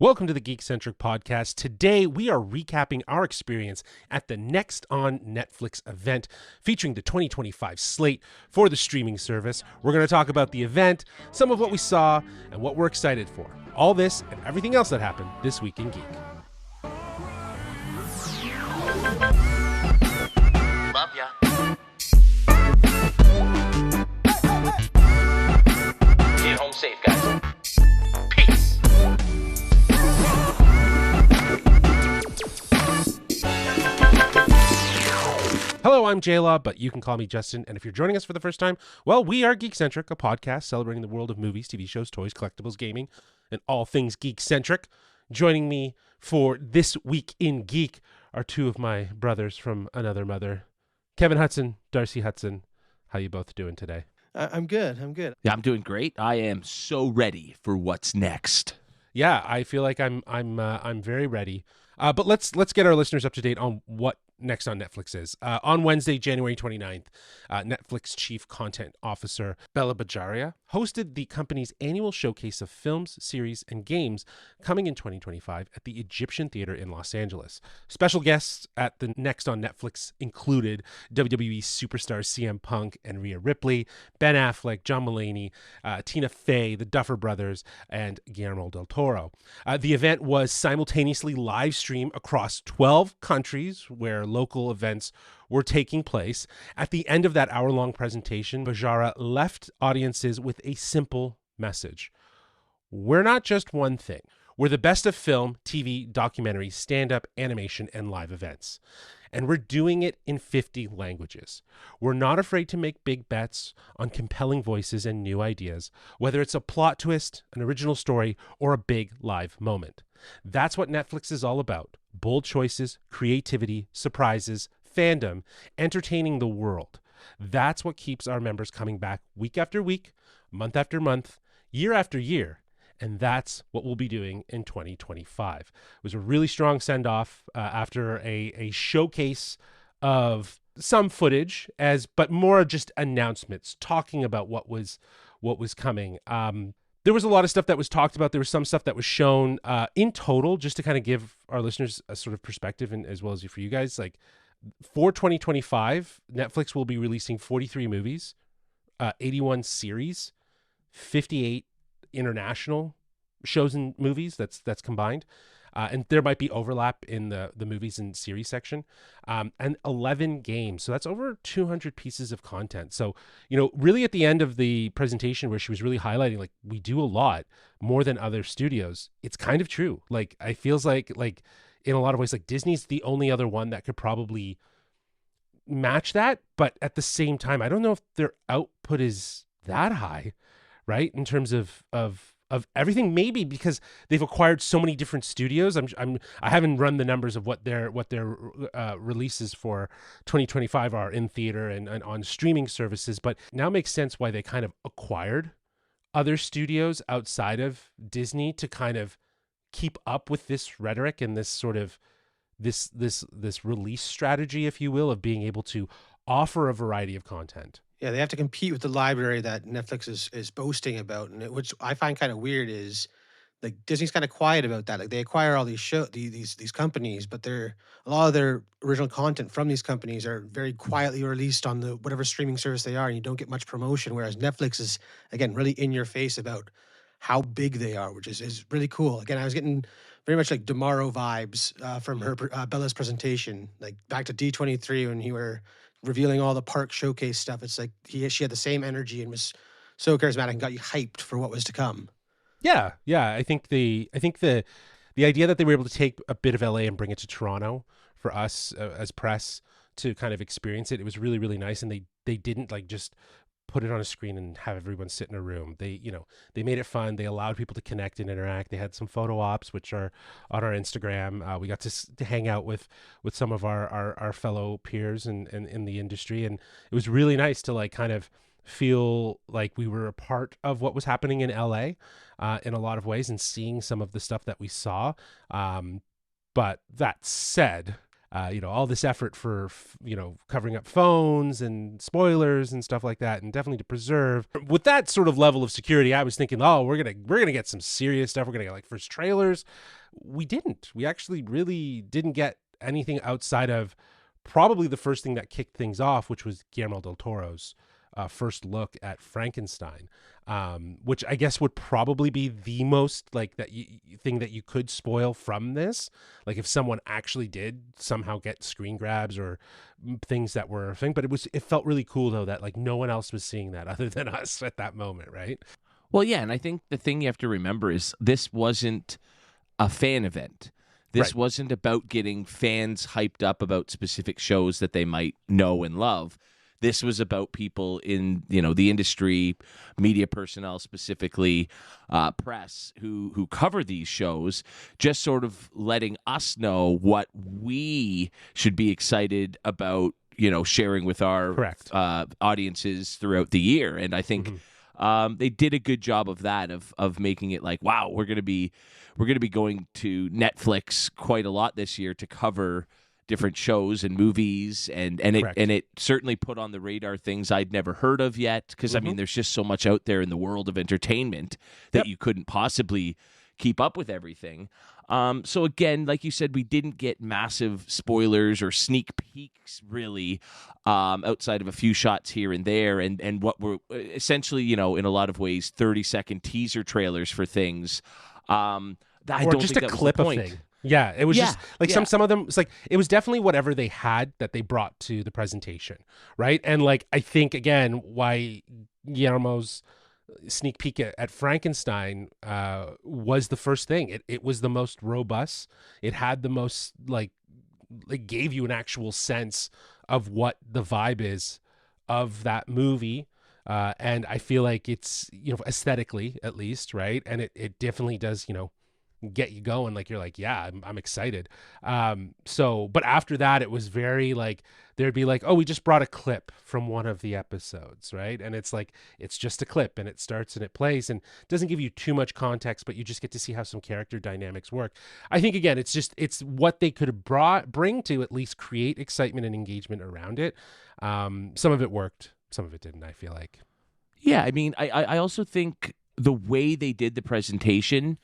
Welcome to the Geekcentric podcast. Today, we are recapping our experience at the Next on Netflix event featuring the 2025 slate for the streaming service. We're going to talk about the event, some of what we saw, and what we're excited for. All this and everything else that happened this week in Geek. Love ya. Get home safe, guys. Peace. Hello, I'm J-Law, but you can call me Justin. And if you're joining us for the first time, well, we are Geekcentric, a podcast celebrating the world of movies, TV shows, toys, collectibles, gaming, and all things Geekcentric. Joining me for This Week in Geek are two of my brothers from another mother, Kevin Hudson, Darcy Hudson. How you both doing today? I'm good. Yeah, I'm doing great. I am so ready for what's next. Yeah, I feel like I'm very ready. But let's get our listeners up to date on what Next on Netflix is. On Wednesday, January 29th, Netflix Chief Content Officer Bella Bajaria hosted the company's annual showcase of films, series, and games coming in 2025 at the Egyptian Theater in Los Angeles. Special guests at the Next on Netflix included WWE superstars CM Punk and Rhea Ripley, Ben Affleck, John Mulaney, Tina Fey, the Duffer Brothers, and Guillermo del Toro. The event was simultaneously live streamed across 12 countries where local events were taking place. At the end of that hour-long presentation, Bajara left audiences with a simple message. We're not just one thing. We're the best of film, TV, documentary, stand-up, animation, and live events. And we're doing it in 50 languages. We're not afraid to make big bets on compelling voices and new ideas, whether it's a plot twist, an original story, or a big live moment. That's what Netflix is all about. Bold choices, creativity, surprises, fandom, entertaining the world. That's what keeps our members coming back week after week, month after month, year after year. And that's what we'll be doing in 2025. It was a really strong send-off after a showcase of some footage, but more just announcements, talking about what was coming. There was a lot of stuff that was talked about. There was some stuff that was shown in total, just to kind of give our listeners a sort of perspective, and as well as for you guys. Like for 2025, Netflix will be releasing 43 movies, 81 series, 58 international shows and movies. That's combined. And there might be overlap in the movies and series section, and 11 games. So that's over 200 pieces of content. So, really at the end of the presentation where she was really highlighting, like, we do a lot more than other studios. It's kind of true. Like, I feels like in a lot of ways, like Disney's the only other one that could probably match that. But at the same time, I don't know if their output is that high, right? In terms of everything, maybe because they've acquired so many different studios. I haven't run the numbers of what their releases for 2025 are in theater and on streaming services, but now makes sense why they kind of acquired other studios outside of Disney to kind of keep up with this rhetoric and this sort of this release strategy, if you will, of being able to offer a variety of content. Yeah, they have to compete with the library that Netflix is boasting about, and which I find kind of weird is like Disney's kind of quiet about that. Like they acquire all these these companies, but a lot of their original content from these companies are very quietly released on the whatever streaming service they are, and you don't get much promotion. Whereas Netflix is again really in your face about how big they are, which is really cool. Again, I was getting very much like Demaro vibes from her Bella's presentation, like back to D23 when you were revealing all the park showcase stuff. It's like she had the same energy and was so charismatic and got you hyped for what was to come. Yeah. I think the idea that they were able to take a bit of LA and bring it to Toronto for us as press to kind of experience it, it was really, really nice. And they didn't like just put it on a screen and have everyone sit in a room. They made it fun. They allowed people to connect and interact. They had some photo ops, which are on our Instagram. We got to hang out with some of our fellow peers in the industry. And it was really nice to like kind of feel like we were a part of what was happening in LA in a lot of ways and seeing some of the stuff that we saw. But that said, all this effort for covering up phones and spoilers and stuff like that, and definitely to preserve with that sort of level of security. I was thinking, oh, we're gonna get some serious stuff. We're gonna get like first trailers. We didn't. We actually really didn't get anything outside of probably the first thing that kicked things off, which was Guillermo del Toro's first look at Frankenstein, which I guess would probably be the most like thing that you could spoil from this. Like if someone actually did somehow get screen grabs or things that were a thing, but it felt really cool though that like no one else was seeing that other than us at that moment, right? Well, yeah, and I think the thing you have to remember is this wasn't a fan event. This wasn't about getting fans hyped up about specific shows that they might know and love. This was about people in, the industry, media personnel specifically, press who cover these shows, just sort of letting us know what we should be excited about, sharing with our audiences throughout the year. And I think they did a good job of that, of making it like, wow, we're gonna be going to Netflix quite a lot this year to cover different shows and movies, and it certainly put on the radar things I'd never heard of yet, because I mean there's just so much out there in the world of entertainment that you couldn't possibly keep up with everything. So again, like you said, we didn't get massive spoilers or sneak peeks really, outside of a few shots here and there, and what were essentially, in a lot of ways 30-second teaser trailers for things. I don't just think a that clip was the of point. thing. Yeah, it was just like some of them. It's like it was definitely whatever they had that they brought to the presentation, right? And like I think again, why Guillermo's sneak peek at Frankenstein was the first thing. It was the most robust. It had the most it gave you an actual sense of what the vibe is of that movie. And I feel like it's aesthetically at least, right? And it definitely does get you going, like you're like, yeah, I'm excited. But after that it was very like there'd be like, oh, we just brought a clip from one of the episodes, right? And it's like it's just a clip, and it starts and it plays and doesn't give you too much context, but you just get to see how some character dynamics work. I think again it's what they could have bring to at least create excitement and engagement around it. Some of it worked, some of it didn't, I feel like. Yeah, I mean, I also think the way they did the presentation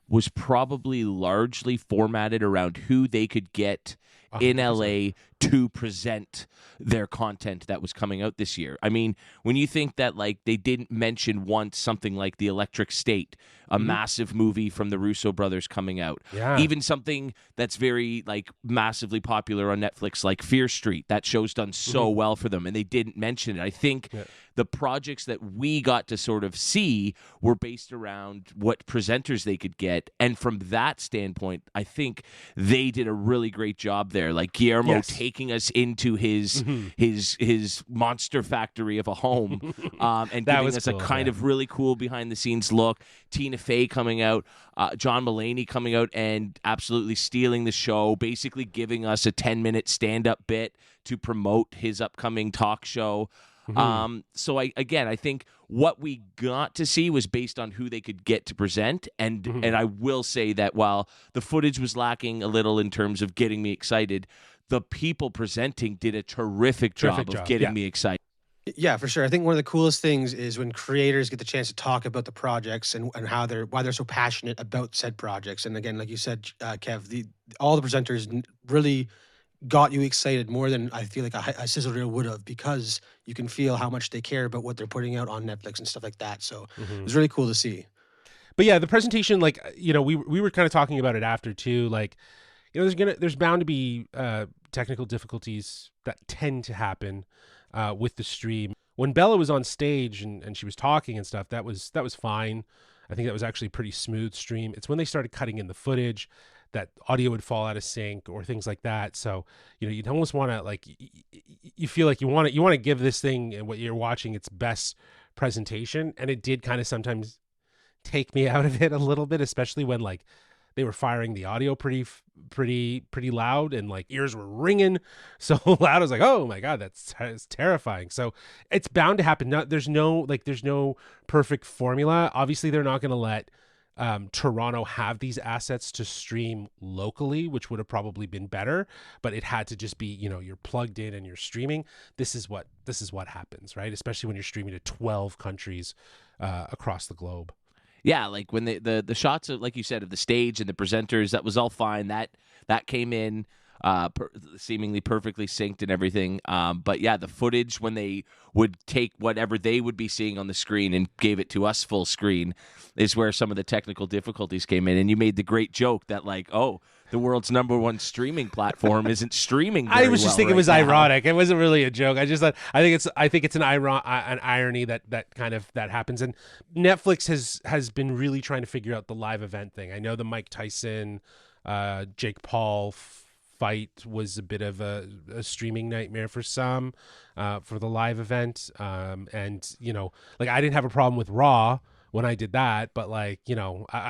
was probably largely formatted around who they could get in 100%. LA to present their content that was coming out this year. I mean, when you think that like they didn't mention once something like The Electric State, a massive movie from the Russo brothers coming out, even something that's very like massively popular on Netflix like Fear Street, that show's done so well for them, and they didn't mention it. I think the projects that we got to sort of see were based around what presenters they could get, and from that standpoint, I think they did a really great job there. Like Guillermo taking us into his monster factory of a home, and giving us a kind of really cool behind the scenes look. Tina Fey coming out, John Mulaney coming out and absolutely stealing the show, basically giving us a 10-minute stand-up bit to promote his upcoming talk show. So I think what we got to see was based on who they could get to present, and I will say that while the footage was lacking a little in terms of getting me excited, the people presenting did a terrific job of getting me excited. Yeah, for sure. I think one of the coolest things is when creators get the chance to talk about the projects and why they're so passionate about said projects. And again, like you said, Kev, all the presenters really got you excited more than I feel like a sizzle reel would have, because you can feel how much they care about what they're putting out on Netflix and stuff like that. So it was really cool to see. But yeah, the presentation, like, we were kind of talking about it after too, like, there's bound to be technical difficulties that tend to happen with the stream. When Bella was on stage and she was talking and stuff, that was fine. I think that was actually a pretty smooth stream. It's when they started cutting in the footage that audio would fall out of sync or things like that. So, you'd almost want to, like, you feel like you want to give this thing and what you're watching its best presentation. And it did kind of sometimes take me out of it a little bit, especially when like they were firing the audio pretty loud, and like ears were ringing so loud. I was like, oh my God, that's terrifying. So it's bound to happen. There's no perfect formula. Obviously they're not going to let Toronto have these assets to stream locally, which would have probably been better, but it had to just be, you're plugged in and you're streaming. This is what happens, right? Especially when you're streaming to 12 countries across the globe. Yeah, like when the shots of, like you said, of the stage and the presenters, that was all fine. That came in seemingly perfectly synced and everything. But yeah, the footage when they would take whatever they would be seeing on the screen and gave it to us full screen is where some of the technical difficulties came in. And you made the great joke that the world's #1 streaming platform isn't streaming. I was just thinking it was now. ironic. It wasn't really a joke. I just thought I think it's an irony that happens. And Netflix has been really trying to figure out the live event thing. I know the Mike Tyson, Jake Paul fight was a bit of a streaming nightmare for some, for the live event. And I didn't have a problem with Raw when I did that, but I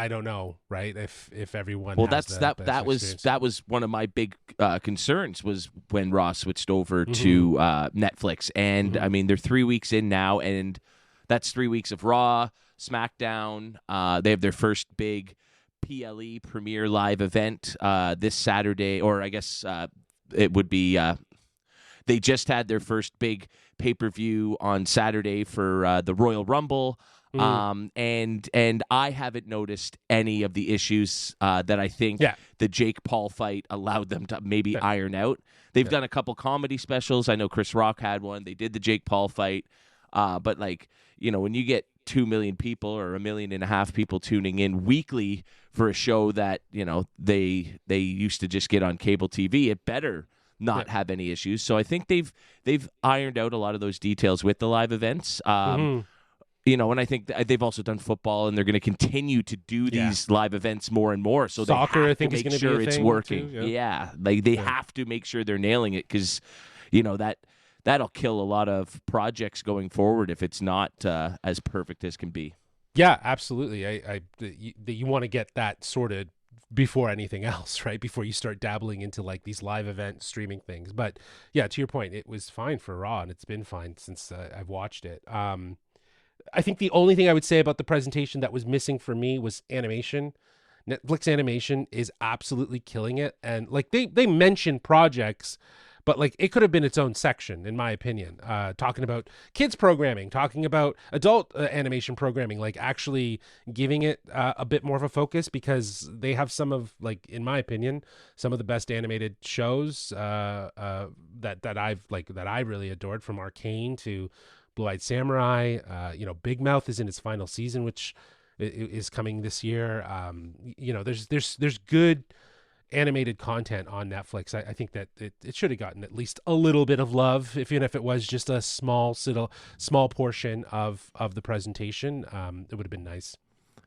don't know, right? If everyone has that was one of my big concerns was when Raw switched over to Netflix, and I mean they're 3 weeks in now, and that's 3 weeks of Raw, SmackDown. They have their first big PLE premiere live event this Saturday, or I guess it would be. They just had their first big pay-per-view on Saturday for the Royal Rumble. And I haven't noticed any of the issues that I think the Jake Paul fight allowed them to maybe iron out. They've done a couple comedy specials. I know Chris Rock had one. They did the Jake Paul fight. But when you get 2 million people or 1.5 million people tuning in weekly for a show that, they used to just get on cable TV, it better not have any issues. So I think they've ironed out a lot of those details with the live events. And I think they've also done football, and they're going to continue to do these live events more and more. So soccer, they have I think, to is make going to sure be a it's thing working. Too, They have to make sure they're nailing it, because that'll kill a lot of projects going forward if it's not as perfect as can be. Yeah, absolutely. You want to get that sorted before anything else, right? Before you start dabbling into these live event streaming things. But yeah, to your point, it was fine for Raw, and it's been fine since I've watched it. I think the only thing I would say about the presentation that was missing for me was animation. Netflix animation is absolutely killing it. And they mention projects, but it could have been its own section, in my opinion, talking about kids programming, talking about adult animation programming, actually giving it a bit more of a focus, because they have some of, in my opinion, some of the best animated shows that I really adored, from Arcane to Blue-Eyed Samurai. Big Mouth is in its final season, which is coming this year. There's good animated content on Netflix. I think that it should have gotten at least a little bit of love, even if it was just a small portion of the presentation. It would have been nice.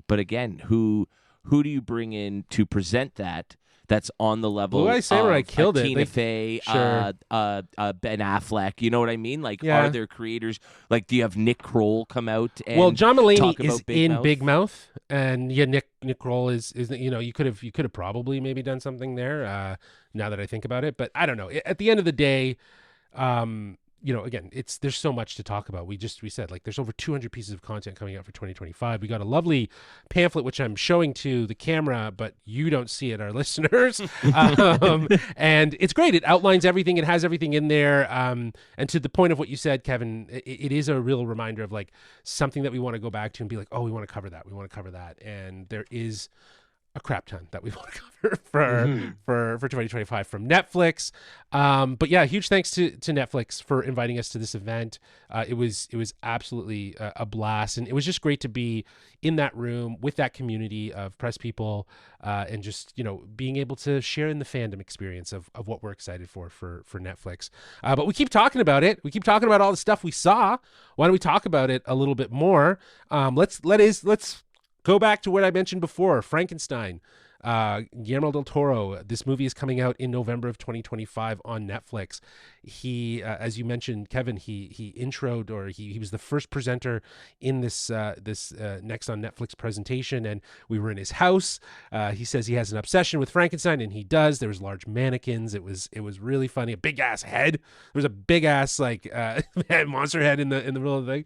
But again, who do you bring in to present that? That's on the level Blue-Eyed Samurai of killed Tina it. Fey, Sure. Ben Affleck. You know what I mean? Yeah. Are there creators? Do you have Nick Kroll come out? And Well, John Mulaney talk is about in Big Mouth, and Nick Kroll is you could have probably maybe done something there. Now that I think about it, but I don't know. At the end of the day, again, there's so much to talk about. We said there's over 200 pieces of content coming out for 2025. We got a lovely pamphlet, which I'm showing to the camera, but you don't see it, our listeners. And it's great. It outlines everything. It has everything in there. And to the point of what you said, Kevin, it is a real reminder of something that we want to go back to and be like, oh, we want to cover that. We want to cover that. And there is a crap ton that we want to cover for 2025 from Netflix. But yeah, huge thanks to Netflix for inviting us to this event. It was absolutely a blast, and it was just great to be in that room with that community of press people, and just being able to share in the fandom experience of what we're excited for Netflix. But we keep talking about it. We keep talking about all the stuff we saw. Why don't we talk about it a little bit more? Let's go back to what I mentioned before, Frankenstein. Guillermo del Toro. This movie is coming out in November of 2025 on Netflix. He, as you mentioned, Kevin, he introed, or he was the first presenter in this Next on Netflix presentation, and we were in his house. He says he has an obsession with Frankenstein, and he does. There was large mannequins. It was really funny. A big ass head. There was a big ass monster head in the middle of the thing.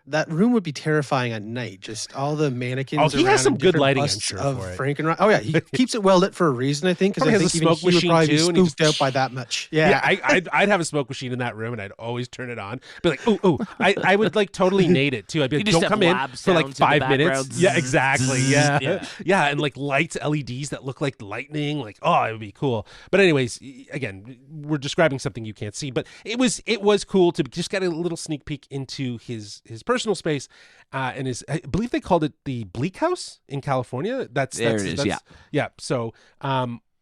that room would be terrifying at night. Just all the mannequins. Oh, he around has some and good different lighting, I'm busts sure, of for it. Frankenstein. Oh yeah, he keeps it well lit for a reason, I think, because Probably I has think a even smoke he would machine, probably be too, and he spooked out by that much. Yeah, I'd have a smoke machine in that room, and I'd always turn it on. Be like, ooh. I would like totally nade it too. I'd be like, You just don't have come in lab for like sounds in the 5 minutes. background. Yeah, exactly. Yeah. Yeah. Yeah, and like lights, LEDs that look like lightning. Like, oh, it would be cool. But anyways, again, we're describing something you can't see, but it was cool to just get a little sneak peek into his personal space, and I believe they called it the Bleak House in California. That's yeah. So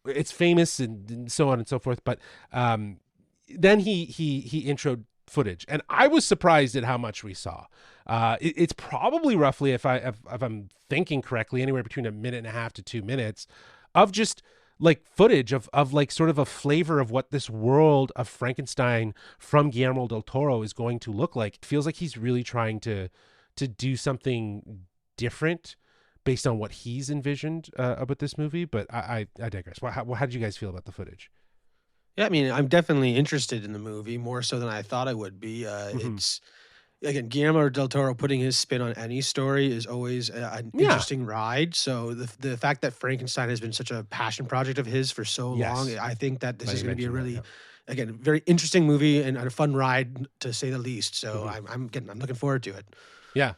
it's famous and so on and so forth. But then he introed footage, and I was surprised at how much we saw. It's probably roughly, if I'm thinking correctly, anywhere between a minute and a half to 2 minutes of just like footage of like sort of a flavor of what this world of Frankenstein from Guillermo del Toro is going to look like. It feels like he's really trying to do something different based on what he's envisioned about this movie. But I digress. How did you guys feel about the footage? Yeah, I mean, I'm definitely interested in the movie more so than I thought I would be. It's again Guillermo del Toro putting his spin on any story is always an interesting ride. So the fact that Frankenstein has been such a passion project of his for so long, I think that this is going to be a really, again, very interesting movie and a fun ride to say the least. So I'm looking forward to it. Yeah.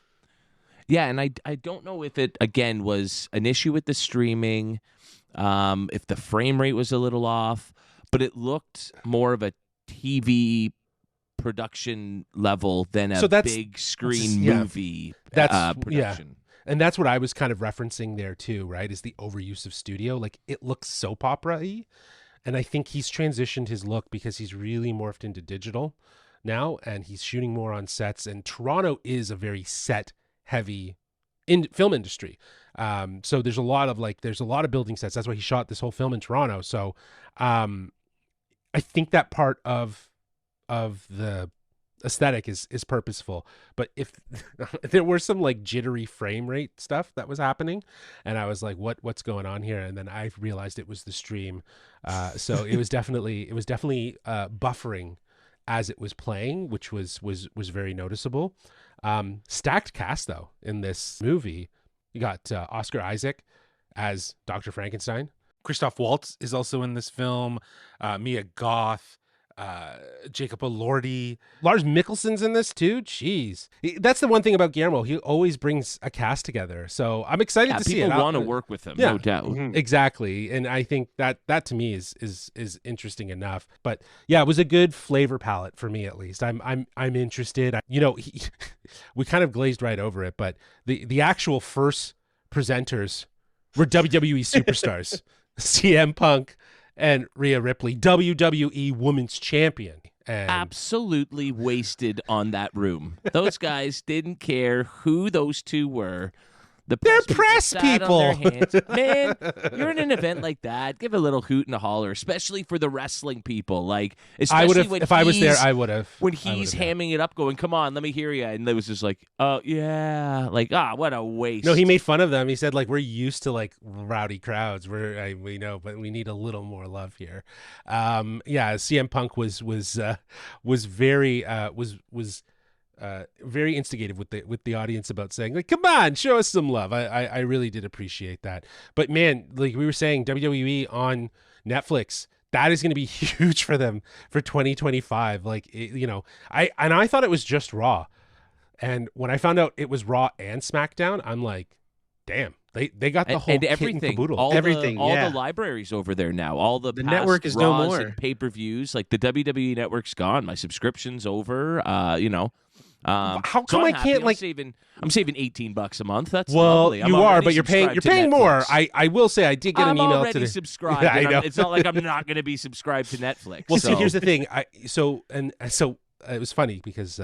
Yeah, and I don't know if it again was an issue with the streaming, if the frame rate was a little off, but it looked more of a TV production level than a big screen movie production. Yeah. And that's what I was kind of referencing there too, right? Is the overuse of studio. Like it looks soap opera-y. And I think he's transitioned his look because he's really morphed into digital now, and he's shooting more on sets. And Toronto is a very set heavy film industry. So there's a lot of building sets. That's why he shot this whole film in Toronto. So I think that part of the aesthetic is purposeful. But if there were some like jittery frame rate stuff that was happening, and I was like, what's going on here? And then I realized it was the stream. So it was definitely buffering as it was playing, which was very noticeable. Stacked cast though in this movie. You got Oscar Isaac as Dr. Frankenstein. Christoph Waltz is also in this film. Mia Goth, Jacob Elordi. Lars Mikkelsen's in this too. Jeez, that's the one thing about Guillermo. He always brings a cast together. So I'm excited to see it. People want to work with him, no doubt. Exactly, and I think that to me is interesting enough. But yeah, it was a good flavor palette for me at least. I'm interested. We kind of glazed right over it, but the actual first presenters were WWE superstars, CM Punk and Rhea Ripley, WWE Women's Champion. And absolutely wasted on that room. Those guys didn't care who those two were. They're press people. Man, you're in an event like that. Give a little hoot and a holler, especially for the wrestling people. Like, especially if I was there, I would have. When he's hamming it up, going, "Come on, let me hear you," and it was just like, "Oh yeah," like, what a waste. No, he made fun of them. He said, like, we're used to like rowdy crowds. We know, but we need a little more love here. CM Punk was very very instigative with the audience about saying like, come on, show us some love. I really did appreciate that. But man, like we were saying, WWE on Netflix, that is going to be huge for them for 2025. Like, I thought it was just Raw. And when I found out it was Raw and SmackDown, I'm like, damn, they got the whole and kit everything, and caboodle. all everything, the libraries over there now. All the past network is Raws no more. and pay-per-views. Like the WWE network's gone. My subscription's over. How come I can't I'm saving $18 a month. That's well, lovely. you are, but you're paying more. I will say I did get an email already today. Subscribed. Yeah, I know. It's not like I'm not going to be subscribed to Netflix. Well, see, here's the thing. So it was funny because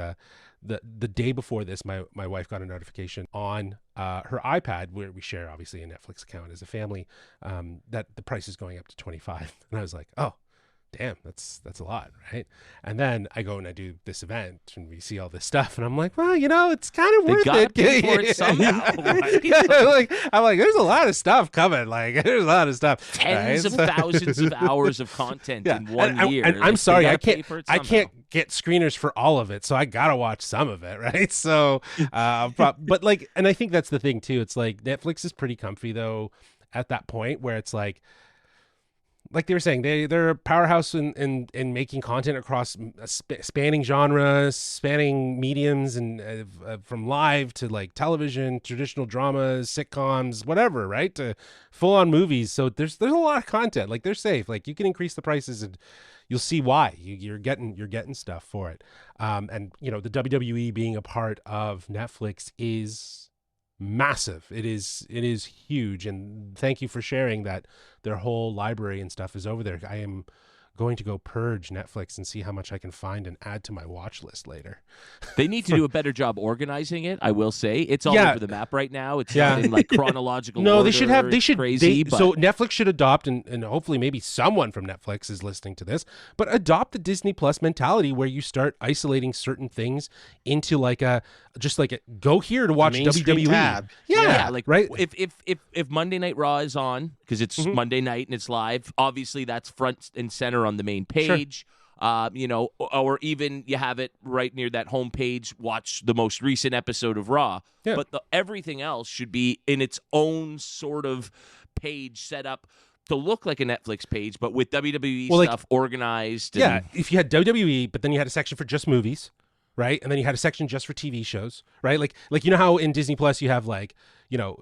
the day before this, my wife got a notification on her iPad, where we share obviously a Netflix account as a family, that the price is going up to $25, and I was like, oh. damn, that's a lot, right? And then I go and I do this event and we see all this stuff and I'm like, well, it's kind of They worth gotta it. pay for it somehow, right? I'm like, there's a lot of stuff coming. Like, there's a lot of stuff. Tens right? of thousands of hours of content in one year. And I'm Like, sorry, they I gotta pay can't. for it I somehow. can't get screeners for all of it, so I gotta watch some of it, right? So, but like, and I think that's the thing too. It's like Netflix is pretty comfy though at that point where it's like they were saying, they're a powerhouse in making content across spanning genres, spanning mediums, and from live to like television, traditional dramas, sitcoms, whatever, right, to full on movies. So there's a lot of content. Like, they're safe. Like, you can increase the prices and you'll see why you're getting stuff for it. And the WWE being a part of Netflix is massive. It is huge, and thank you for sharing that their whole library and stuff is over there. I am going to go purge Netflix and see how much I can find and add to my watch list later. They need to do a better job organizing it. I will say it's all Yeah. over the map right now. It's Yeah. not in like chronological. No, order. they should have. They It's should. crazy. But So Netflix should adopt, and hopefully maybe someone from Netflix is listening to this, but adopt the Disney Plus mentality where you start isolating certain things into like a go here to watch main screen WWE. tab. yeah, like right. if Monday Night Raw is on because it's Mm-hmm. Monday night and it's live, obviously that's front and center on the main page. Or even you have it right near that homepage. Watch the most recent episode of Raw, Yeah. but everything else should be in its own sort of page set up to look like a Netflix page, but with WWE Well, like- stuff organized. Yeah, and- if you had WWE, but then you had a section for just movies, right? And then you had a section just for TV shows, right? Like how in Disney Plus you have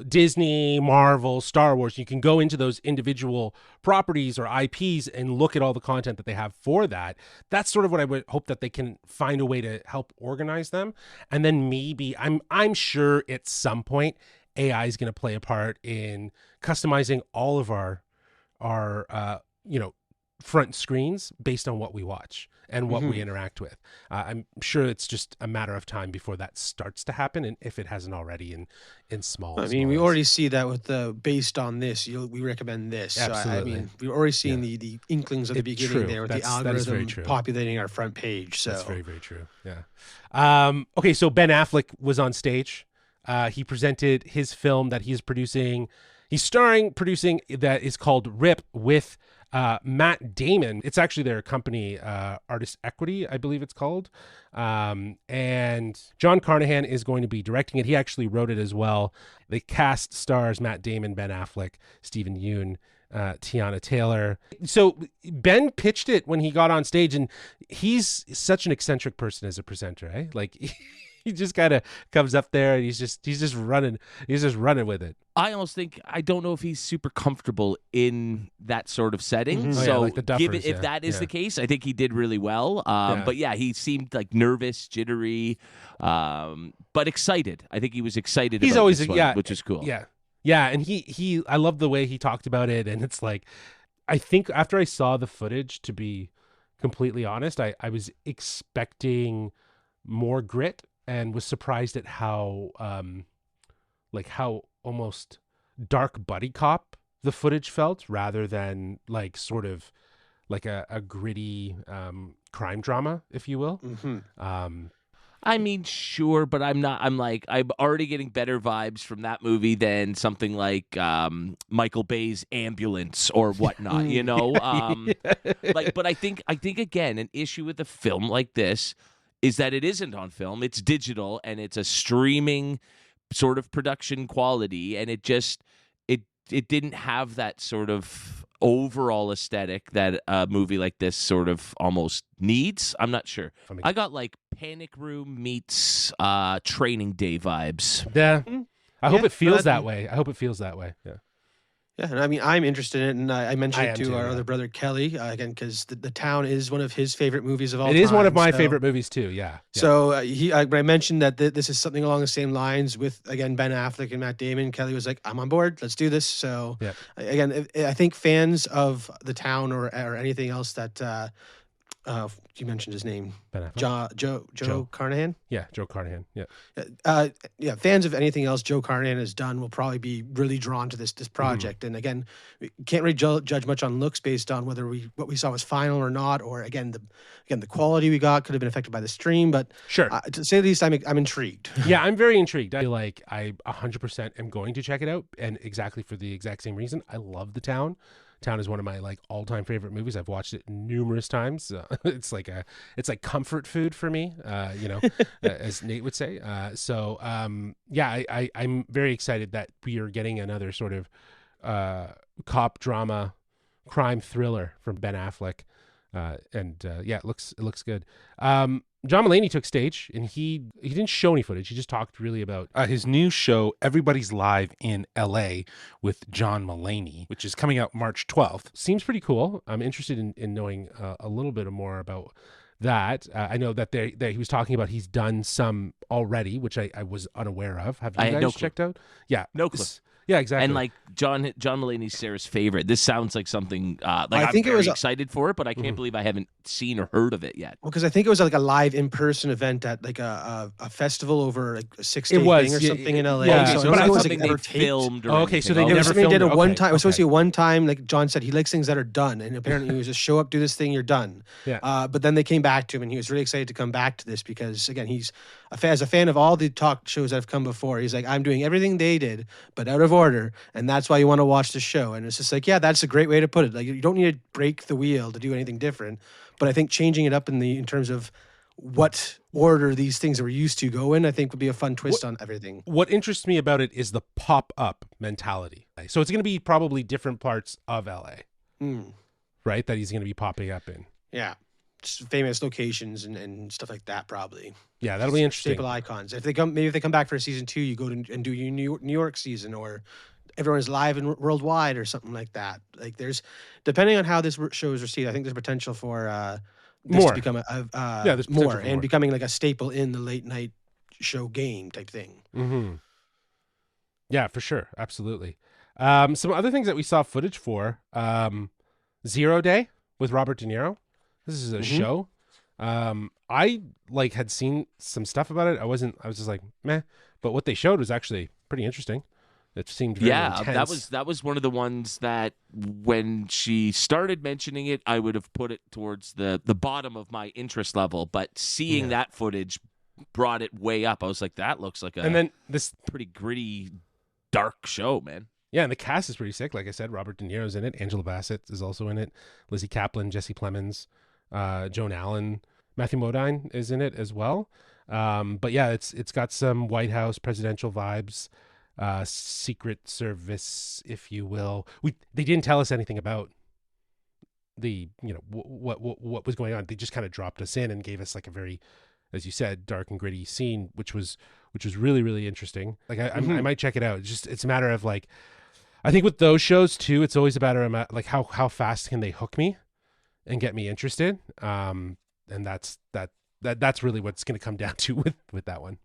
Disney, Marvel, Star Wars. You can go into those individual properties or IPs and look at all the content that they have for that. That's sort of what I would hope that they can find a way to help organize them. And then maybe I'm sure at some point AI is going to play a part in customizing all of our front screens based on what we watch and what we interact with. I'm sure it's just a matter of time before that starts to happen, and if it hasn't already in small. I mean, we already see that with the based on this, we recommend this. Absolutely. So, I mean, we've already seen the inklings of the beginning true. there with That the is very algorithm true. populating our front page. So That's very, very true. Yeah. Okay, so Ben Affleck was on stage. He presented his film that he's producing. He's producing that is called Rip with Matt Damon. It's actually their company, Artist Equity, I believe it's called. And John Carnahan is going to be directing it. He actually wrote it as well. The cast stars Matt Damon, Ben Affleck, Stephen Yeun, Tiana Taylor. So Ben pitched it when he got on stage, and he's such an eccentric person as a presenter, eh? Like he just kind of comes up there and he's just running with it. I almost think I don't know if he's super comfortable in that sort of setting. Oh, yeah, So, like the Duffers, if yeah, that is yeah. the case, I think he did really well. But yeah, he seemed like nervous, jittery, but excited. I think he was excited. He's about always this one, yeah, which is cool. Yeah, and he I love the way he talked about it, and it's like I think after I saw the footage, to be completely honest, I was expecting more grit and was surprised at how almost dark buddy cop the footage felt rather than like sort of like a gritty crime drama, if you will. I mean, sure, but I'm already getting better vibes from that movie than something like Michael Bay's Ambulance or whatnot, you know? But I think again, an issue with a film like this is that it isn't on film. It's digital and it's a streaming sort of production quality, and it didn't have that sort of overall aesthetic that a movie like this sort of almost needs. I'm not sure. I got like Panic Room meets Training Day vibes. Yeah. I hope Yeah, it feels that- that way. I hope it feels that way. Yeah. Yeah, and I mean, I'm interested in it, and I mentioned I it am to too, our yeah. other brother Kelly again because the Town is one of his favorite movies of all It time. is one of my so- favorite movies too. Yeah. So when I mentioned that this is something along the same lines with again Ben Affleck and Matt Damon, Kelly was like, "I'm on board. Let's do this." So Yeah. again, I think fans of the Town or anything else that You mentioned his name, Ben Affleck? Joe Carnahan. Yeah, Joe Carnahan. Yeah. Yeah, fans of anything else Joe Carnahan has done will probably be really drawn to this project. And again, we can't really judge much on looks based on whether what we saw was final or not, or again the quality we got could have been affected by the stream. But Sure. to say the least, I'm intrigued. Yeah, I'm very intrigued. I feel like I 100% am going to check it out, and exactly for the exact same reason. I love The Town. Town is one of my like all-time favorite movies. I've watched it numerous times. It's like comfort food for me, as Nate would say. I'm very excited that we are getting another sort of cop drama, crime thriller from Ben Affleck. It looks good. John Mulaney took stage, and he didn't show any footage. He just talked really about His new show, Everybody's Live in L.A. with John Mulaney, which is coming out March 12th. seems pretty cool. I'm interested in knowing a little bit more about that. I know that he was talking about he's done some already, which I was unaware of. Have you I had guys no clue. checked out? Yeah, No clue. Yeah, exactly. And like John Mulaney's Sarah's favorite. This sounds like something I I'm think it very was excited for it, but I can't believe I haven't seen or heard of it yet. Well, because I think it was like a live in-person event at like a festival over like a 6-day was, thing or yeah, something in LA. yeah. Okay, So so I but don't I think it was thought like they ever taped. filmed. Or Okay, so they anything. never They did filmed a it. one Okay, time. It was supposed to be okay. a one time. Like John said, he likes things that are done, and apparently he was just show up, do this thing, you're done. Yeah. But then they came back to him, and he was really excited to come back to this because again, he's as a fan of all the talk shows that have come before. He's like, I'm doing everything they did, but out of order, and that's why you want to watch the show. And it's just like, yeah, that's a great way to put it. Like you don't need to break the wheel to do anything different, but I think changing it up in terms of what order these things that we're used to go in, I think would be a fun twist on everything. What interests me about it is the pop-up mentality. So it's going to be probably different parts of LA, right? That he's going to be popping up in. Yeah. Just famous locations and stuff like that, probably. Yeah, that'll be interesting. Staple icons. If they come back for season 2, you go and do your New York season, or everyone's live and worldwide, or something like that. Like there's, depending on how this show is received, I think there's potential for this More. to become there's potential more for and more. becoming like a staple in the late night show game type thing. Mm-hmm. Yeah, for sure. Absolutely. Some other things that we saw footage for, 0 Day with Robert De Niro. This is a show. I had seen some stuff about it. I was just like, meh. But what they showed was actually pretty interesting. It seemed very intense. that was one of the ones that when she started mentioning it, I would have put it towards the bottom of my interest level. But seeing that footage brought it way up. I was like, that looks like and then this pretty gritty, dark show, man. Yeah, and the cast is pretty sick. Like I said, Robert De Niro's in it. Angela Bassett is also in it. Lizzie Kaplan, Jesse Plemons, Joan Allen, Matthew Modine is in it as well. But yeah, it's got some White House presidential vibes, Secret Service, if you will. They didn't tell us anything about the what was going on. They just kind of dropped us in and gave us like a very, as you said, dark and gritty scene, which was really, really interesting. Like I might check it out. It's a matter of like, I think with those shows too, it's always a matter of like how fast can they hook me and get me interested. And that's really what's going to come down to with that one.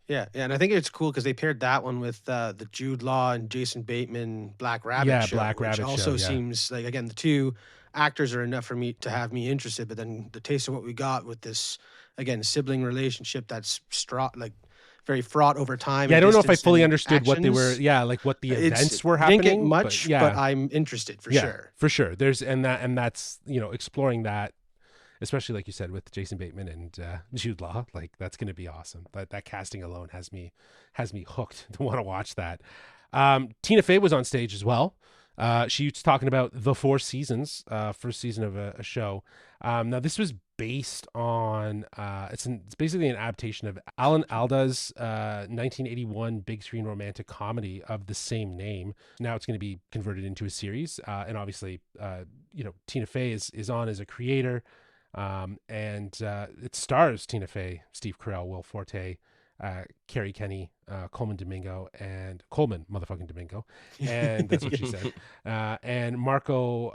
Yeah, and I think it's cool because they paired that one with the Jude Law and Jason Bateman Black Rabbit show. Black Rabbit which also show, yeah. seems like, again, the two actors are enough for me to have me interested, but then the taste of what we got with this, again, sibling relationship that's very fraught over time. Yeah, I and don't know if I distance fully and understood what they were. actions. Yeah, like what the events were Didn't happening. get much, but I'm interested for sure. For sure. There's that's exploring that, especially like you said with Jason Bateman and Jude Law. Like that's going to be awesome. That casting alone has me hooked to want to watch that. Tina Fey was on stage as well. She was talking about the Four Seasons, first season of a show. Now this was based on it's basically an adaptation of Alan Alda's 1981 big screen romantic comedy of the same name. Now it's going to be converted into a series, and obviously Tina Fey is on as a creator, and it stars Tina Fey, Steve Carell, Will Forte, Carrie Kenny, Coleman motherfucking Domingo, and that's what she said, and Marco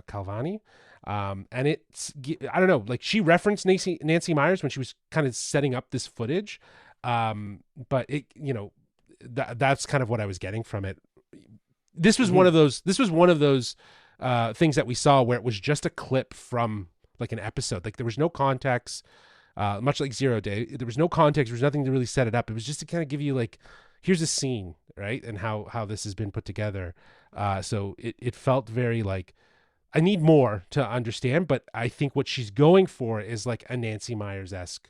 Calvani. And it's, I don't know, like she referenced Nancy Myers when she was kind of setting up this footage. But it, that's kind of what I was getting from it. This was one of those things that we saw where it was just a clip from like an episode. Like there was no context, much like Zero Day. There was no context. There was nothing to really set it up. It was just to kind of give you like, here's a scene, right, and how this has been put together. So it felt very like, I need more to understand, but I think what she's going for is like a Nancy Meyers-esque,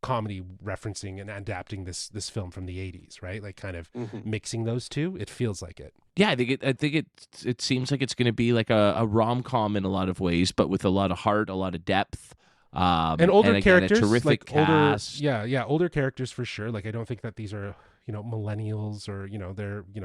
comedy referencing and adapting this film from the 80s, right? Like kind of mixing those two. It feels like it. Yeah, I think it seems like it's going to be like a rom-com in a lot of ways, but with a lot of heart, a lot of depth. And older again, characters, a terrific like cast. older characters for sure. Like I don't think that these are millennials or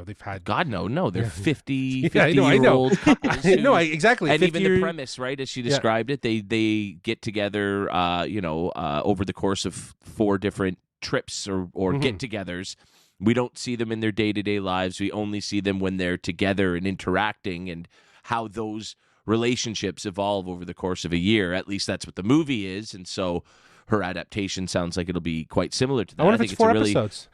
they've had They're 50 Yeah, I know. year old couples. Exactly. And even 50 the premise, right, as she described it, they get together, over the course of 4 different trips or get-togethers. We don't see them in their day-to-day lives. We only see them when they're together and interacting, and how those relationships evolve over the course of a year. At least that's what the movie is, and so her adaptation sounds like it'll be quite similar to that. I wonder if think it's 4 a really, episodes.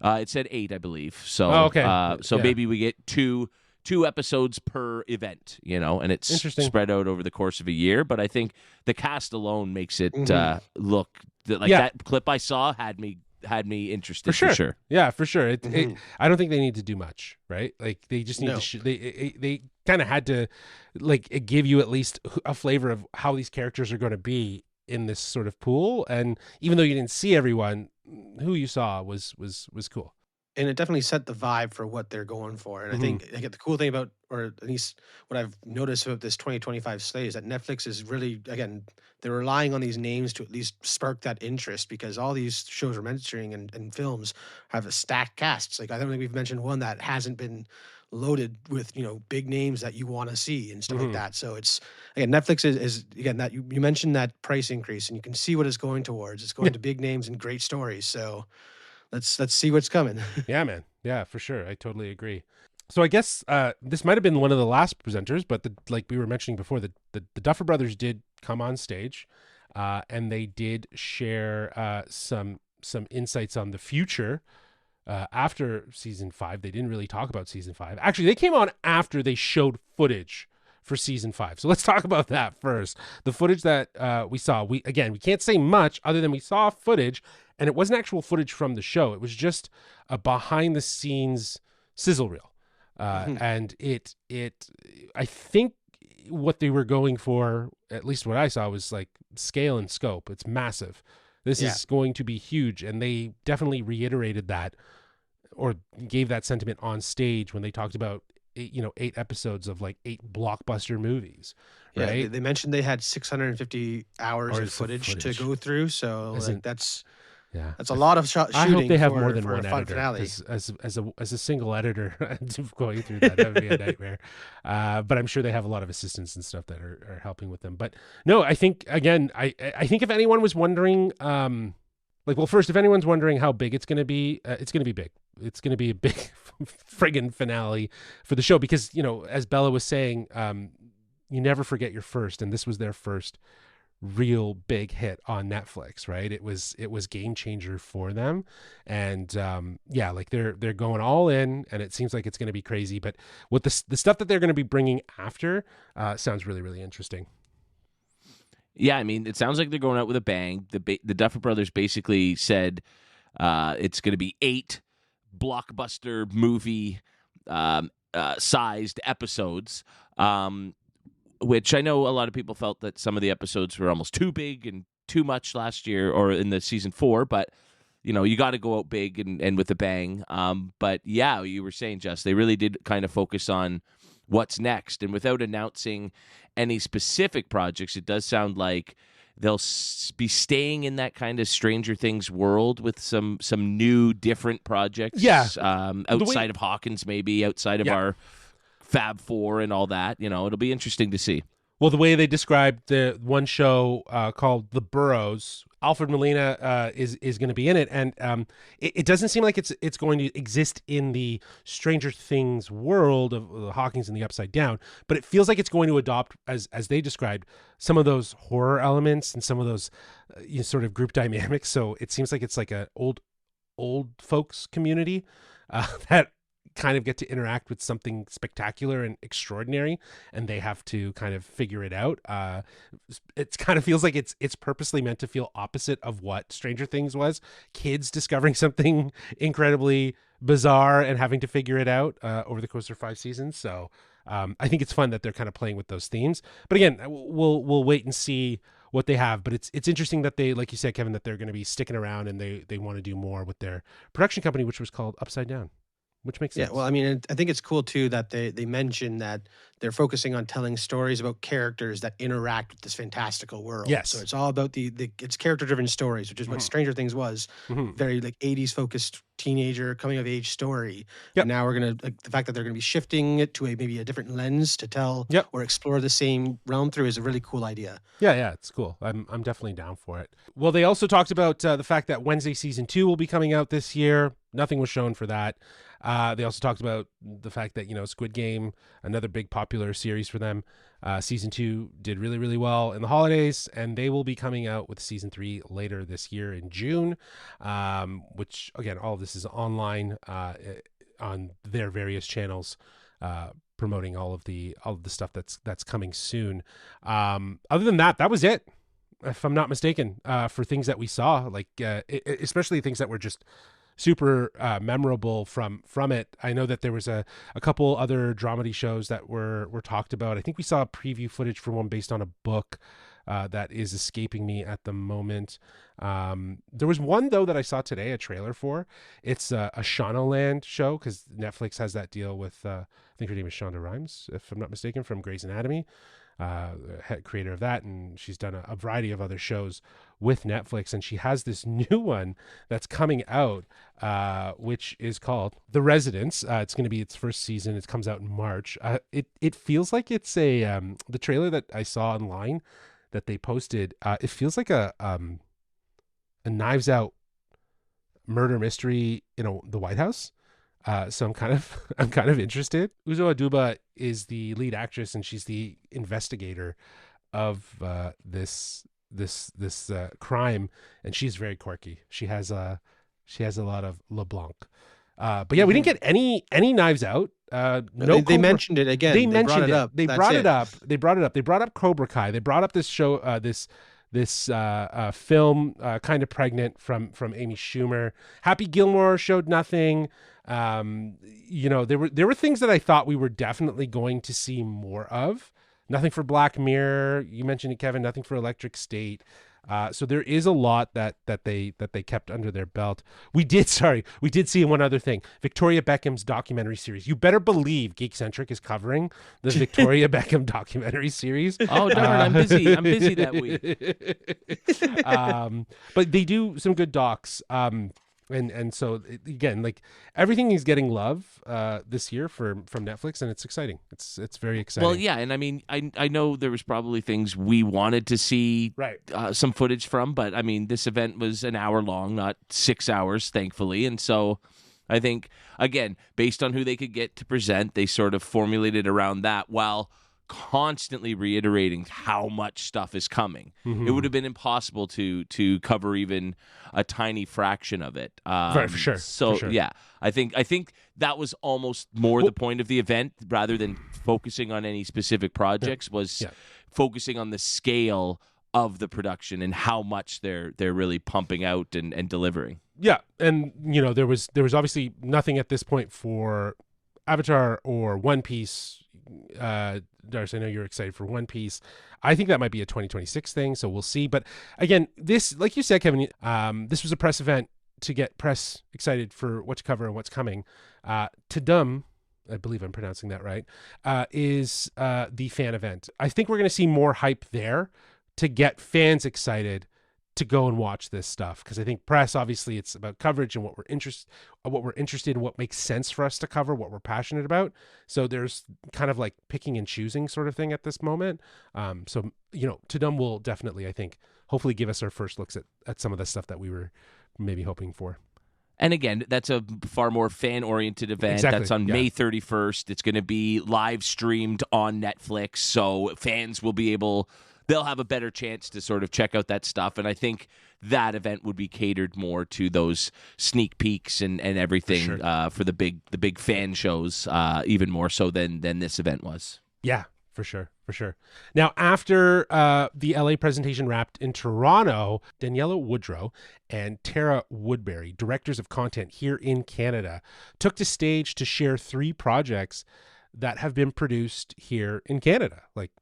It said 8, I believe. So, okay. Maybe we get two episodes per event, and it's Interesting. spread out over the course of a year. But I think the cast alone makes it look that clip I saw had me interested for sure. Yeah, for sure. I don't think they need to do much, right? Like they just need to. They kind of had to, like, give you at least a flavor of how these characters are going to be in this sort of pool. And even though you didn't see everyone, who you saw was cool. And it definitely set the vibe for what they're going for. And I think the cool thing about, or at least what I've noticed about this 2025 slate, is that Netflix is really, again, they're relying on these names to at least spark that interest, because all these shows we're mentioning and films have a stacked casts. Like I don't think we've mentioned one that hasn't been loaded with big names that you want to see and stuff like that. So it's, again, Netflix is again, that you mentioned that price increase, and you can see what it's going towards. It's going to big names and great stories. So let's see what's coming. Yeah, man. Yeah, for sure. I totally agree. So I guess this might have been one of the last presenters, but like we were mentioning before, the Duffer Brothers did come on stage, and they did share some insights on the future after season 5. They didn't really talk about season 5. Actually, they came on after they showed footage for season 5. So let's talk about that first. The footage that we saw. We can't say much other than we saw footage, and it wasn't actual footage from the show. It was just a behind the scenes sizzle reel. And it I think what they were going for, at least what I saw, was like scale and scope. It's massive. This is going to be huge. And they definitely reiterated that, or gave that sentiment on stage when they talked about 8 episodes of like 8 blockbuster movies. Right. Yeah, they mentioned they had 650 hours of footage to go through. So that's a lot of shooting. I hope they have more than for one a fun editor. finale. As a single editor, going through that would be a nightmare. But I'm sure they have a lot of assistants and stuff that are helping with them. But no, I think, again, I think if anyone was wondering, first, if anyone's wondering how big it's going to be big. It's going to be a big friggin' finale for the show because, as Bella was saying, you never forget your first, and this was their first real big hit on Netflix, right? It was game changer for them, and they're going all in, and it seems like it's going to be crazy. But what the stuff that they're going to be bringing after sounds really, really interesting. Yeah, I mean, it sounds like they're going out with a bang. The Duffer Brothers basically said it's going to be 8 blockbuster movie sized episodes. Which I know a lot of people felt that some of the episodes were almost too big and too much last year or in the season 4, but you got to go out big and with a bang. But yeah, you were saying, Jess, they really did kind of focus on what's next, and without announcing any specific projects, it does sound like they'll be staying in that kind of Stranger Things world with some new, different projects. Yeah, outside of Hawkins, maybe outside of our Fab Four and all that. It'll be interesting to see. Well, the way they described the one show called The Burrows, Alfred Molina is going to be in it, and it doesn't seem like it's going to exist in the Stranger Things world of the Hawkins and the Upside Down, but it feels like it's going to adopt, as they described, some of those horror elements and some of those sort of group dynamics. So it seems like it's like a old folks community that kind of get to interact with something spectacular and extraordinary, and they have to kind of figure it out. It kind of feels like it's purposely meant to feel opposite of what Stranger Things was. Kids discovering something incredibly bizarre and having to figure it out over the course of 5 seasons. So I think it's fun that they're kind of playing with those themes. But again, we'll wait and see what they have. But it's interesting that they, like you said, Kevin, that they're going to be sticking around and they want to do more with their production company, which was called Upside Down, which makes sense. Yeah, well, I mean, I think it's cool too that they mention that they're focusing on telling stories about characters that interact with this fantastical world. Yes. So it's all about it's character-driven stories, which is what Stranger Things was. Very like 80s focused teenager coming of age story. Yep. And now we're gonna the fact that they're gonna be shifting it to maybe a different lens to tell or explore the same realm through is a really cool idea. Yeah, it's cool. I'm definitely down for it. Well, they also talked about the fact that Wednesday season 2 will be coming out this year. Nothing was shown for that. They also talked about the fact that, Squid Game, another big popular series for them, season 2 did really, really well in the holidays, and they will be coming out with season 3 later this year in June, which, again, all of this is online on their various channels, promoting all of the stuff that's coming soon. Other than that was it, if I'm not mistaken, for things that we saw, like especially things that were just super memorable from it. I know that there was a couple other dramedy shows that were talked about. I think we saw preview footage for one based on a book that is escaping me at the moment. There was one though that I saw today, a trailer for. It's a Shaunaland show, because Netflix has that deal with I think her name is Shonda Rhimes, if I'm not mistaken, from Grey's Anatomy, head creator of that, and she's done a variety of other shows with Netflix, and she has this new one that's coming out, which is called The Residents. It's going to be its first season. It comes out in March. It feels like it's the trailer that I saw online that they posted. It feels like a Knives Out murder mystery in the White House. So I'm kind of interested. Uzo Aduba is the lead actress, and she's the investigator of this crime, and she's very quirky. She has a lot of LeBlanc. But yeah, we didn't get any Knives Out. They mentioned it again. They mentioned brought it up. They brought it up. They brought it up. They brought up Cobra Kai. They brought up this show. This film, Kind of Pregnant, from Amy Schumer. Happy Gilmore showed nothing. There were things that I thought we were definitely going to see more of. Nothing for Black Mirror. You mentioned it, Kevin. Nothing for Electric State. So there is a lot that they kept under their belt. We did see one other thing. Victoria Beckham's documentary series. You better believe Geekcentric is covering the Victoria Beckham documentary series. Oh darn, I'm busy that week. But they do some good docs. And so again, like, everything is getting love this year from Netflix, and it's exciting. It's very exciting. Well, yeah, and I mean, I know there was probably things we wanted to see some footage from, but I mean, this event was an hour long, not 6 hours, thankfully, and so I think, again, based on who they could get to present, they sort of formulated around that while constantly reiterating how much stuff is coming. It would have been impossible to cover even a tiny fraction of it. For sure. So yeah, I think that was almost more the point of the event, rather than focusing on any specific projects, was focusing on the scale of the production and how much they're really pumping out and delivering. Yeah, and there was obviously nothing at this point for Avatar or One Piece. Darcy, I know you're excited for One Piece. I think that might be a 2026 thing, so we'll see. But again, this, like you said, Kevin, this was a press event to get press excited for what to cover and what's coming. Tudum, I believe I'm pronouncing that right, is the fan event. I think we're going to see more hype there to get fans excited to go and watch this stuff, because I think press, obviously, it's about coverage and what we're interested in, what makes sense for us to cover, what we're passionate about. So there's kind of like picking and choosing sort of thing at this moment. So Tudum will definitely, I think, hopefully give us our first looks at some of the stuff that we were maybe hoping for. And again, that's a far more fan-oriented event. Exactly, That's on May 31st. It's going to be live streamed on Netflix, so fans will be able they'll have a better chance to sort of check out that stuff. And I think that event would be catered more to those sneak peeks and everything for the big fan shows, even more so than this event was. Yeah, for sure. Now, after the LA presentation wrapped in Toronto, Daniela Woodrow and Tara Woodbury, directors of content here in Canada, took to stage to share 3 projects that have been produced here in Canada. Like,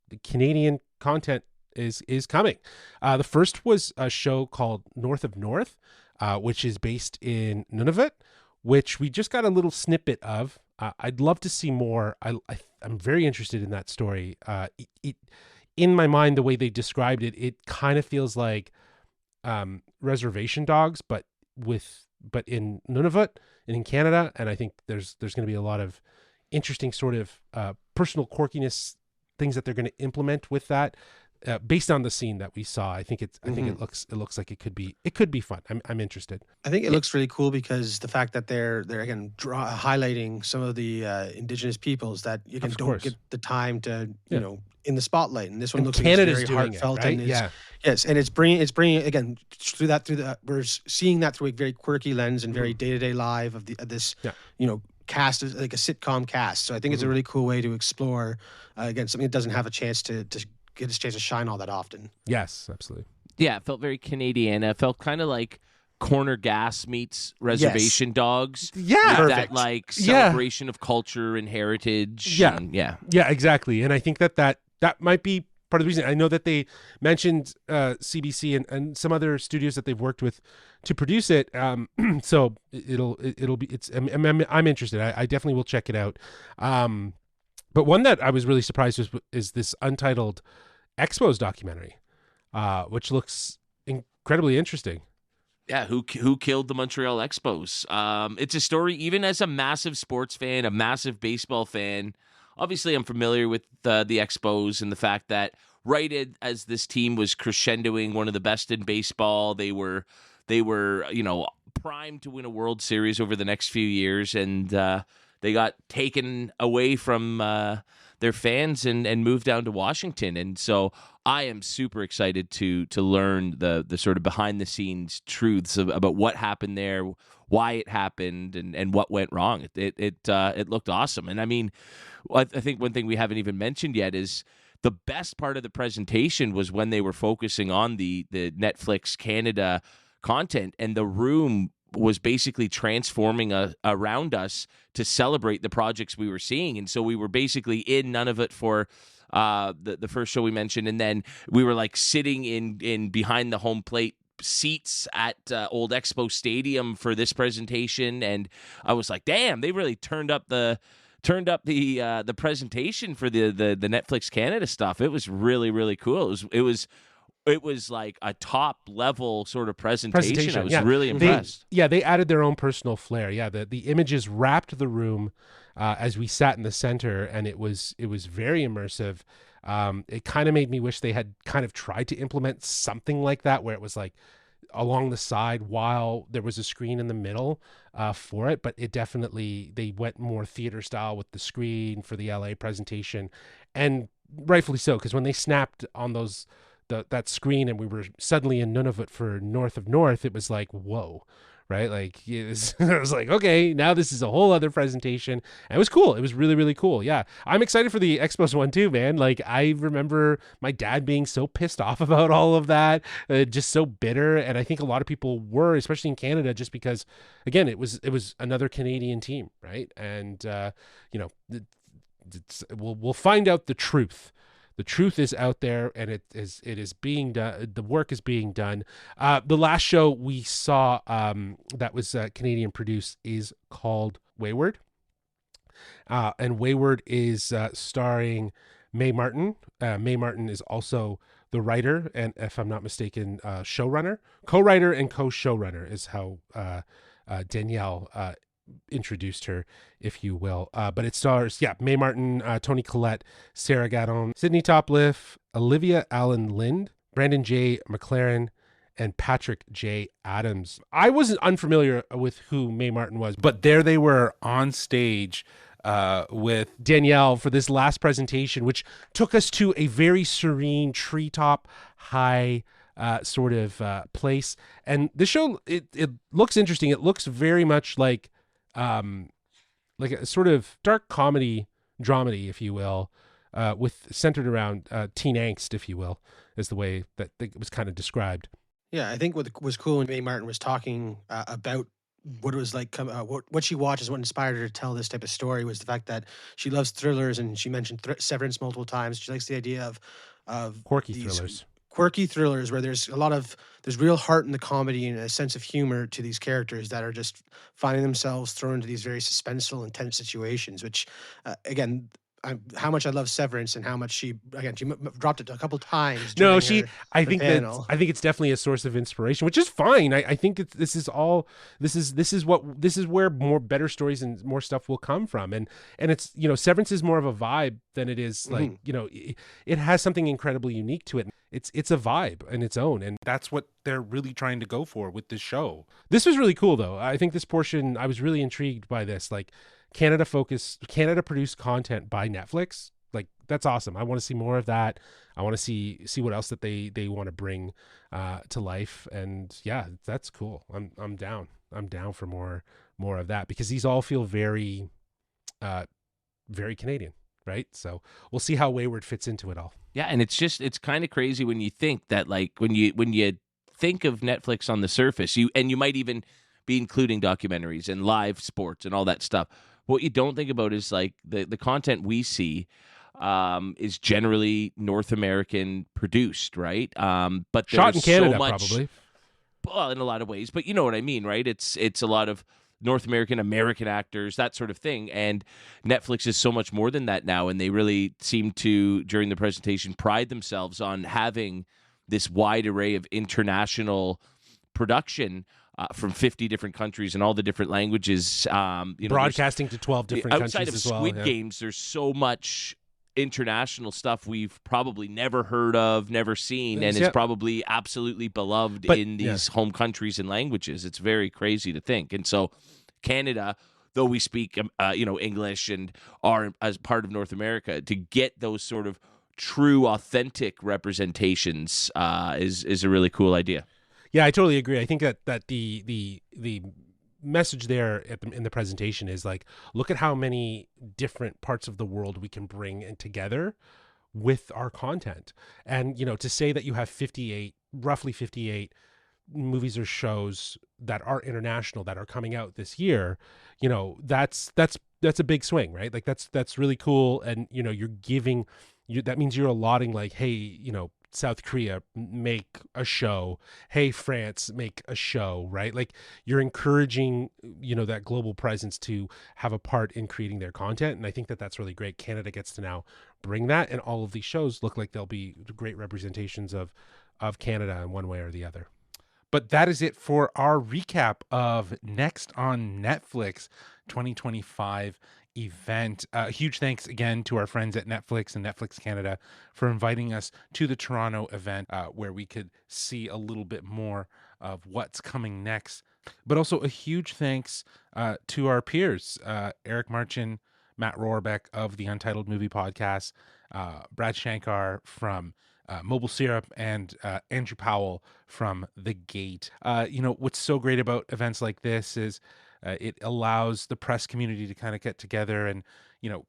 the Canadian content is coming. The first was a show called North of North, which is based in Nunavut, which we just got a little snippet of. I'd love to see more. I'm very interested in that story. In my mind, the way they described it, it kind of feels like Reservation Dogs, but in Nunavut and in Canada. And I think there's going to be a lot of interesting sort of personal quirkiness things that they're going to implement with that. Based on the scene that we saw, I think it looks like it could be fun. I'm interested. I think it looks really cool because the fact that they're again highlighting some of the Indigenous peoples that don't get the time to you know in the spotlight, and this one looks Canada's like it's very heartfelt, right? and yes, and it's bringing again we're seeing that through a very quirky lens and very day-to-day live of this cast, like a sitcom cast. So I think it's a really cool way to explore again something that doesn't have a chance to get its chance to shine all that often. Yes, absolutely. Yeah, it felt very Canadian. It felt kind of like Corner Gas meets Reservation Dogs. Yeah. With that like celebration of culture and heritage. Yeah. And, yeah, exactly. And I think that might be part of the reason. I know that they mentioned CBC and some other studios that they've worked with to produce it. So I'm interested. I definitely will check it out. But one that I was really surprised is this Untitled Expos documentary, which looks incredibly interesting. Yeah, who killed the Montreal Expos? It's a story, even as a massive sports fan, a massive baseball fan. Obviously, I'm familiar with the Expos and the fact that as this team was crescendoing, one of the best in baseball, they were primed to win a World Series over the next few years, and they got taken away from their fans and moved down to Washington. And so I am super excited to learn the sort of behind the scenes truths about what happened there, why it happened, and what went wrong. It looked awesome. And I mean, I think one thing we haven't even mentioned yet is the best part of the presentation was when they were focusing on the Netflix Canada content, and the room was basically transforming around us to celebrate the projects we were seeing. And so we were basically in Nunavut for the first show we mentioned, and then we were like sitting in behind the home plate seats at Old Expo Stadium for this presentation. And I was like, damn, they really turned up the presentation for the Netflix Canada stuff. It was really, really cool. It was like a top level sort of presentation. I was really impressed. They added their own personal flair. Yeah, the images wrapped the room as we sat in the center, and it was very immersive. It kind of made me wish they had kind of tried to implement something like that, where it was like along the side while there was a screen in the middle for it. But it definitely, they went more theater style with the screen for the LA presentation, and rightfully so, because when they snapped on that screen and we were suddenly in Nunavut for North of North, it was like, whoa, right? Like I was like, okay, now this is a whole other presentation. And it was cool. It was really, really cool. Yeah. I'm excited for the Expos one too, man. Like, I remember my dad being so pissed off about all of that, just so bitter. And I think a lot of people were, especially in Canada, just because, again, it was another Canadian team, right? And, we'll find out the truth. The truth is out there, and it is being done. The work is being done. The last show we saw that was Canadian produced is called Wayward, and Wayward is starring Mae Martin. Mae Martin is also the writer, and if I'm not mistaken, showrunner, co-writer and co-showrunner is how Danielle introduced her, if you will. But it stars, Mae Martin, Toni Collette, Sarah Gadon, Sydney Topliff, Olivia Allen Lind, Brandon J. McLaren, and Patrick J. Adams. I wasn't unfamiliar with who Mae Martin was, but There they were on stage with Danielle for this last presentation, which took us to a very serene treetop high sort of place. And the show, it looks interesting. It looks very much like a sort of dark comedy dramedy, if you will, with centered around teen angst, if you will, is the way that it was kind of described. Yeah, I think what was cool when Mae Martin was talking about what it was like, what she watches, what inspired her to tell this type of story was the fact that she loves thrillers, and she mentioned Severance multiple times. She likes the idea of Quirky these thrillers. quirky thrillers where there's there's real heart in the comedy and a sense of humor to these characters that are just finding themselves thrown into these very suspenseful, intense situations. Which, again, how much I love Severance and how much she dropped it a couple times. No, during I the think panel. I think it's definitely a source of inspiration, which is fine. I think this is where more better stories and more stuff will come from. And it's, Severance is more of a vibe than it is like, it has something incredibly unique to it. It's a vibe in its own, and that's what they're really trying to go for with this show. this was really cool though. I think this portion, I was really intrigued by this, like Canada produced content by Netflix. Like, that's awesome. I want to see more of that. I want to see what else that they want to bring to life. And yeah, that's cool. I'm down. I'm down for more of that, because these all feel very very Canadian, right? So we'll see how Wayward fits into it all. Yeah, and it's kind of crazy when you think that, like, when you think of Netflix on the surface, you might even be including documentaries and live sports and all that stuff. What you don't think about is, like, the content we see is generally North American produced, right? But Shot in there's Canada, so much, probably. well, in a lot of ways, but you know what I mean, right? It's a lot of North American actors, that sort of thing. And Netflix is so much more than that now, and they really seem to, during the presentation, pride themselves on having this wide array of international production from 50 different countries and all the different languages. Broadcasting to 12 different outside countries of as well. Squid yeah. Games, there's so much international stuff we've probably never heard of, never seen, and Yeah. is probably absolutely beloved in these home countries and languages. It's very crazy to think. And so Canada, though we speak English and are as part of North America, to get those sort of true, authentic representations is a really cool idea. Yeah, I totally agree. I think that the message there in the presentation is like, look at how many different parts of the world we can bring in together with our content. And, to say that you have roughly 58 movies or shows that are international that are coming out this year, that's a big swing, right? Like that's really cool. And, that means you're allotting, like, hey, South Korea, make a show. Hey, France, make a show, right? Like, you're encouraging, that global presence to have a part in creating their content. And I think that that's really great. Canada gets to now bring that, and all of these shows look like they'll be great representations of Canada in one way or the other. But that is it for our recap of Next on Netflix 2025 event. Huge thanks again to our friends at Netflix and Netflix Canada for inviting us to the Toronto event, where we could see a little bit more of what's coming next. But also a huge thanks to our peers, Eric Marchin, Matt Rohrbeck of the Untitled Movie Podcast, Brad Shankar from Mobile Syrup, and Andrew Powell from The Gate. What's so great about events like this is it allows the press community to kind of get together and,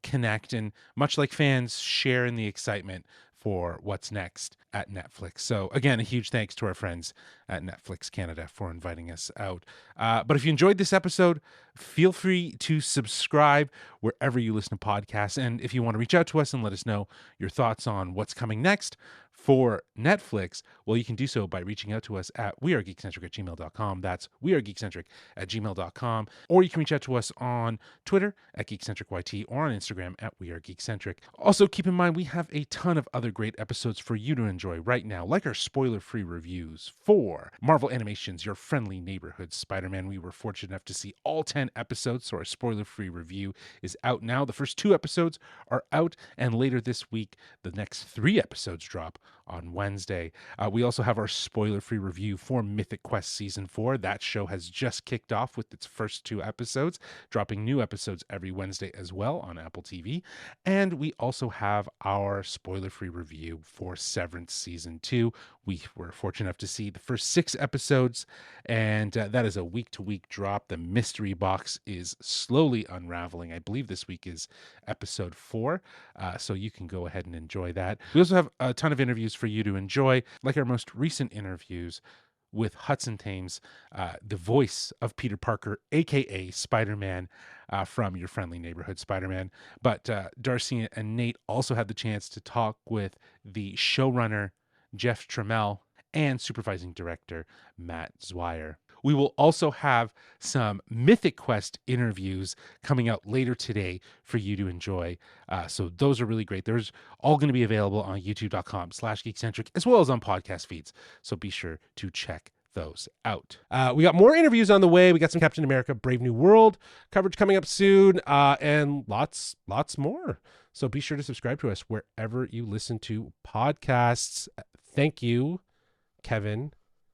connect, and much like fans, share in the excitement for what's next at Netflix. So again, a huge thanks to our friends at Netflix Canada for inviting us out. But if you enjoyed this episode, feel free to subscribe wherever you listen to podcasts. And if you want to reach out to us and let us know your thoughts on what's coming next for Netflix, well, you can do so by reaching out to us at wearegeekcentric@gmail.com. That's wearegeekcentric@gmail.com. Or you can reach out to us on Twitter at GeekcentricYT or on Instagram at wearegeekcentric. Also, keep in mind, we have a ton of other great episodes for you to enjoy right now, like our spoiler-free reviews for Marvel Animation's Your Friendly Neighborhood Spider-Man. We were fortunate enough to see all 10 10 episodes, so our spoiler-free review is out now. The first 2 episodes are out, and later this week, the next 3 episodes drop on Wednesday. We also have our spoiler-free review for Mythic Quest Season 4. That show has just kicked off with its first 2 episodes, dropping new episodes every Wednesday as well on Apple TV. And we also have our spoiler-free review for Severance Season 2. We were fortunate enough to see the first 6 episodes, and that is a week-to-week drop. The mystery box is slowly unraveling. I believe this week is episode 4, so you can go ahead and enjoy that. We also have a ton of interviews for you to enjoy, like our most recent interviews with Hudson Thames, the voice of Peter Parker, aka Spider-Man, from Your Friendly Neighborhood Spider-Man. But Darcy and Nate also had the chance to talk with the showrunner, Jeff Trammell, and supervising director, Matt Zweier. We will also have some Mythic Quest interviews coming out later today for you to enjoy. So those are really great. There's all going to be available on youtube.com/Geekcentric, as well as on podcast feeds. So be sure to check those out. We got more interviews on the way. We got some Captain America Brave New World coverage coming up soon, and lots more. So be sure to subscribe to us wherever you listen to podcasts. Thank you, Kevin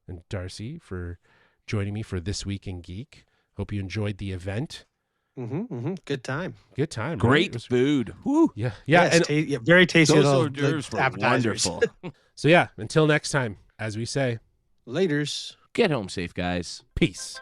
and Darcy, for joining me for This Week in Geek. Hope you enjoyed the event. Good time. Good time. Great right? food. Woo. Yeah. Yes, very tasty. Those little, hors d'oeuvres were appetizers. wonderful. So yeah, until next time, as we say, Laters. Get home safe, guys. peace.